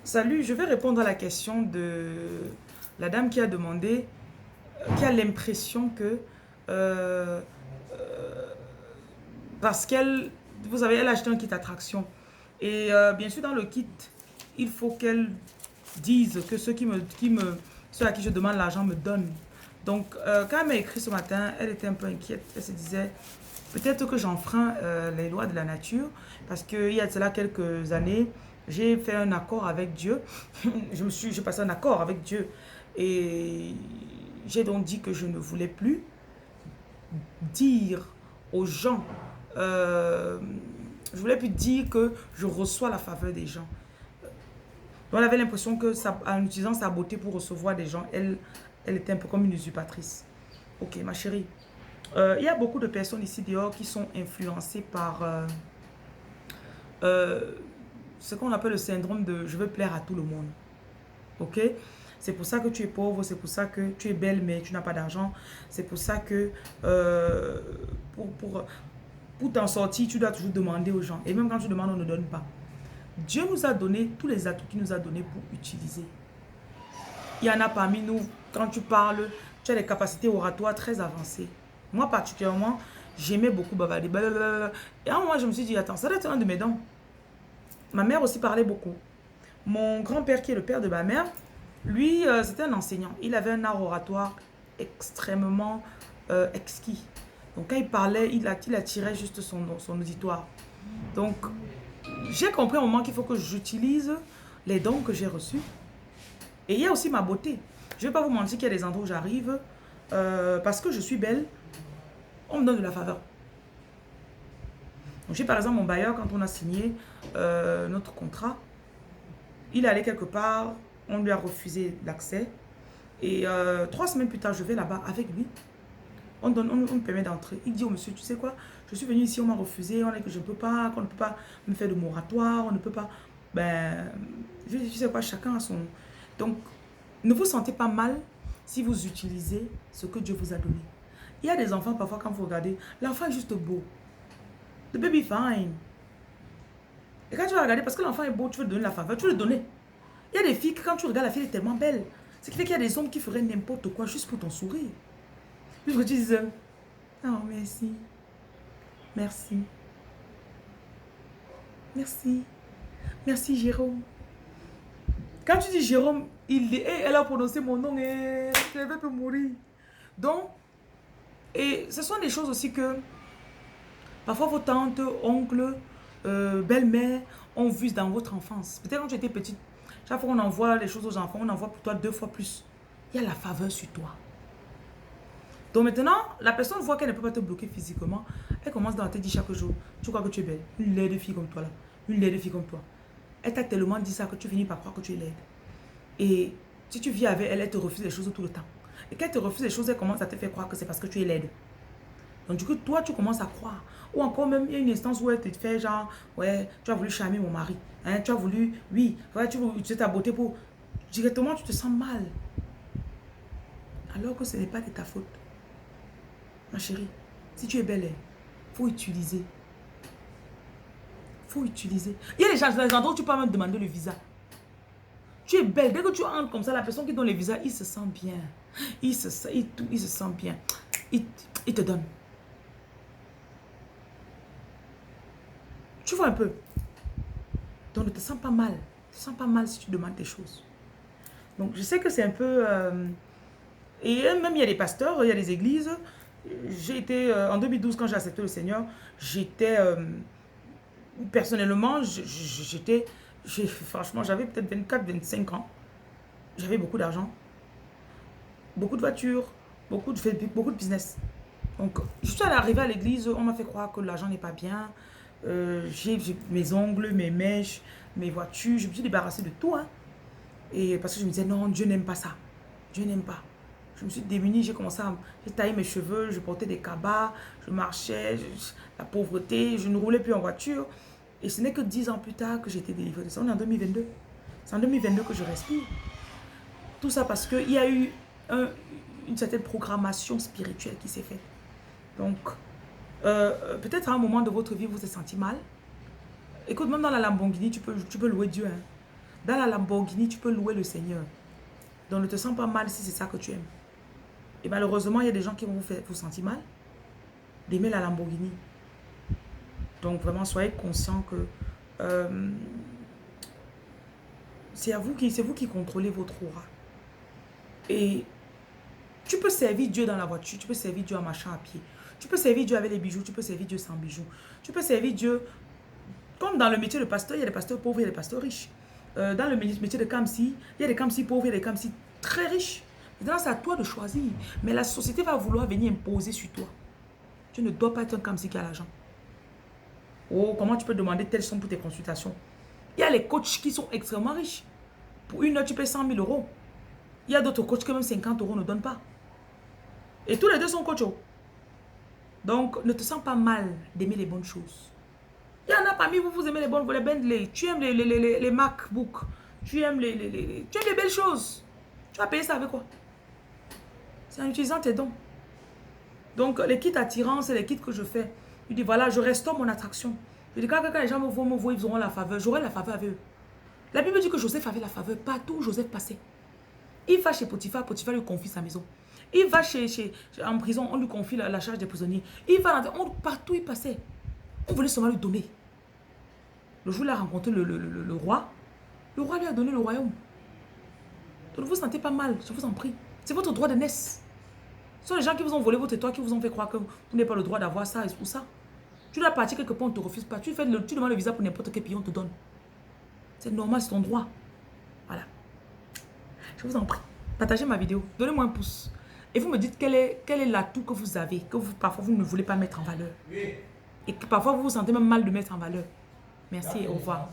Salut, je vais répondre à la question de la dame qui a demandé, qui a l'impression que euh, parce qu'elle, vous savez, elle a acheté un kit attraction. Et bien sûr, dans le kit, il faut qu'elle dise que ceux à qui je demande l'argent me donnent. Donc, quand elle m'a écrit ce matin, elle était un peu inquiète. Elle se disait, peut-être que j'enfreins les lois de la nature, parce qu'il y a de cela quelques années, j'ai fait un accord avec Dieu. J'ai passé un accord avec Dieu. Et j'ai donc dit que je ne voulais plus dire aux gens, euh, je voulais plus dire que je reçois la faveur des gens. Donc elle avait l'impression que en utilisant sa beauté pour recevoir des gens, elle était un peu comme une usurpatrice. Ok, ma chérie. Il y a beaucoup de personnes ici dehors qui sont influencées par euh, ce qu'on appelle le syndrome de je veux plaire à tout le monde. Ok? C'est pour ça que tu es pauvre, c'est pour ça que tu es belle mais tu n'as pas d'argent. C'est pour ça que euh, pour, pour, pour t'en sortir, tu dois toujours demander aux gens. Et même quand tu demandes, on ne donne pas. Dieu nous a donné tous les atouts qu'il nous a donnés pour utiliser. Il y en a parmi nous, quand tu parles, tu as des capacités oratoires très avancées. Moi particulièrement, j'aimais beaucoup bavarder. Blablabla. Et à un moment, je me suis dit, attends, ça doit être un de mes dons. Ma mère aussi parlait beaucoup. Mon grand-père, qui est le père de ma mère, lui, c'était un enseignant. Il avait un art oratoire extrêmement exquis. Donc quand il parlait, il attirait juste son auditoire. Donc j'ai compris au moment qu'il faut que j'utilise les dons que j'ai reçus. Et il y a aussi ma beauté. Je ne vais pas vous mentir qu'il y a des endroits où j'arrive, parce que je suis belle, on me donne de la faveur. Donc j'ai par exemple mon bailleur, quand on a signé notre contrat, il est allé quelque part, on lui a refusé l'accès. Et 3 semaines plus tard, je vais là-bas avec lui. On me permet d'entrer. Il dit au monsieur, tu sais quoi, je suis venu ici, on m'a refusé, on a dit que je ne peux pas, qu'on ne peut pas me faire de moratoire, on ne peut pas. Ben, je dis, tu sais quoi, chacun a son. Donc, ne vous sentez pas mal si vous utilisez ce que Dieu vous a donné. Il y a des enfants, parfois, quand vous regardez, l'enfant est juste beau. The baby fine. Et quand tu vas regarder, parce que l'enfant est beau, tu veux lui donner la faveur, tu veux le donner. Il y a des filles que quand tu regardes, la fille est tellement belle. Ce qui fait qu'il y a des hommes qui feraient n'importe quoi juste pour ton sourire. Juste que tu dises, oh merci, merci, merci, merci Jérôme. Quand tu dis Jérôme, elle a prononcé mon nom et je vais pas mourir. Donc, et ce sont des choses aussi que parfois vos tantes, oncles, belle-mère ont vues dans votre enfance. Peut-être quand tu étais petite, chaque fois qu'on envoie les choses aux enfants, on envoie pour toi 2 fois plus. Il y a la faveur sur toi. Donc maintenant, la personne voit qu'elle ne peut pas te bloquer physiquement. Elle commence dans te dire chaque jour, tu crois que tu es belle. Une laide fille comme toi là. Une laide fille comme toi. Elle t'a tellement dit ça que tu finis par croire que tu es laide. Et si tu vis avec elle, elle te refuse les choses tout le temps. Et quand elle te refuse les choses, elle commence à te faire croire que c'est parce que tu es laide. Donc du coup, toi, tu commences à croire. Ou encore même, il y a une instance où elle te fait genre, ouais, tu as voulu charmer mon mari. Hein, tu as voulu, oui, ouais, tu veux utiliser ta beauté pour... Directement, tu te sens mal. Alors que ce n'est pas de ta faute. Ma chérie, si tu es belle, il faut utiliser. Il faut utiliser. Il y a des gens, les endroits où tu peux même demander le visa. Tu es belle. Dès que tu entres comme ça, la personne qui donne le visa, il se sent bien. Il se sent bien. Il te donne. Tu vois un peu. Donc ne te sens pas mal. Ne te sens pas mal si tu demandes des choses. Donc je sais que c'est un peu... et même il y a des pasteurs, il y a des églises. J'ai été... en 2012, quand j'ai accepté le Seigneur, j'étais... personnellement, j'étais... Franchement, j'avais peut-être 24, 25 ans. J'avais beaucoup d'argent, beaucoup de voitures, beaucoup de business. Donc, je suis arrivée à l'église, on m'a fait croire que l'argent n'est pas bien. J'ai mes ongles, mes mèches, mes voitures. Je me suis débarrassée de tout. Hein. Et parce que je me disais, non, Dieu n'aime pas ça. Dieu n'aime pas. Je me suis démunie, j'ai taillé mes cheveux, je portais des cabas, je marchais, la pauvreté, je ne roulais plus en voiture. Et ce n'est que 10 ans plus tard que j'ai été délivrée de ça. On est en 2022. C'est en 2022 que je respire. Tout ça parce qu'il y a eu une certaine programmation spirituelle qui s'est faite. Donc, peut-être à un moment de votre vie, vous vous êtes senti mal. Écoute, même dans la Lamborghini, tu peux louer Dieu. Hein. Dans la Lamborghini, tu peux louer le Seigneur. Donc ne te sens pas mal si c'est ça que tu aimes. Et malheureusement, il y a des gens qui vont vous sentir mal d'aimer la Lamborghini. Donc vraiment, soyez conscients que c'est vous qui contrôlez votre aura. Et tu peux servir Dieu dans la voiture, tu peux servir Dieu en marchant à pied. Tu peux servir Dieu avec les bijoux, tu peux servir Dieu sans bijoux. Tu peux servir Dieu, comme dans le métier de pasteur, il y a des pasteurs pauvres, il y a des pasteurs riches. Dans le métier de Kamsi, il y a des Kamsi pauvres, il y a des Kamsi très riches. Maintenant, c'est à toi de choisir. Mais la société va vouloir venir imposer sur toi. Tu ne dois pas être un Kamsi qui a l'argent. Oh, comment tu peux demander telle somme pour tes consultations? Il y a les coachs qui sont extrêmement riches. Pour une heure, tu payes 100 000 euros. Il y a d'autres coachs que même 50 euros ne donnent pas. Et tous les deux sont coachs. Donc, ne te sens pas mal d'aimer les bonnes choses. Il y en a parmi vous, vous aimez les bonnes, les Bentley. Tu aimes les MacBook. Tu aimes les belles choses. Tu vas payer ça avec quoi? C'est en utilisant tes dons. Donc, les kits attirants, c'est les kits que je fais. Je dis, voilà, je restaure mon attraction. Je dis, quand les gens me voient, ils auront la faveur. J'aurai la faveur avec eux. La Bible dit que Joseph avait la faveur partout où Joseph passait. Il va chez Potiphar, Potiphar lui confie sa maison. Il va en prison, on lui confie la charge des prisonniers. Il va partout où il passait. On voulait seulement lui donner. Le jour où il a rencontré le roi lui a donné le royaume. Donc ne vous sentez pas mal, je vous en prie. C'est votre droit de naissance. Ce sont les gens qui vous ont volé votre étoile, qui vous ont fait croire que vous n'avez pas le droit d'avoir ça ou ça. Tu dois partir quelque part, on ne te refuse pas. Tu demandes le visa pour n'importe quel pays, on te donne. C'est normal, c'est ton droit. Voilà. Je vous en prie, partagez ma vidéo, donnez-moi un pouce. Et vous me dites quel est l'atout que vous avez, que parfois vous ne voulez pas mettre en valeur. Et que parfois vous vous sentez même mal de mettre en valeur. Merci et au revoir.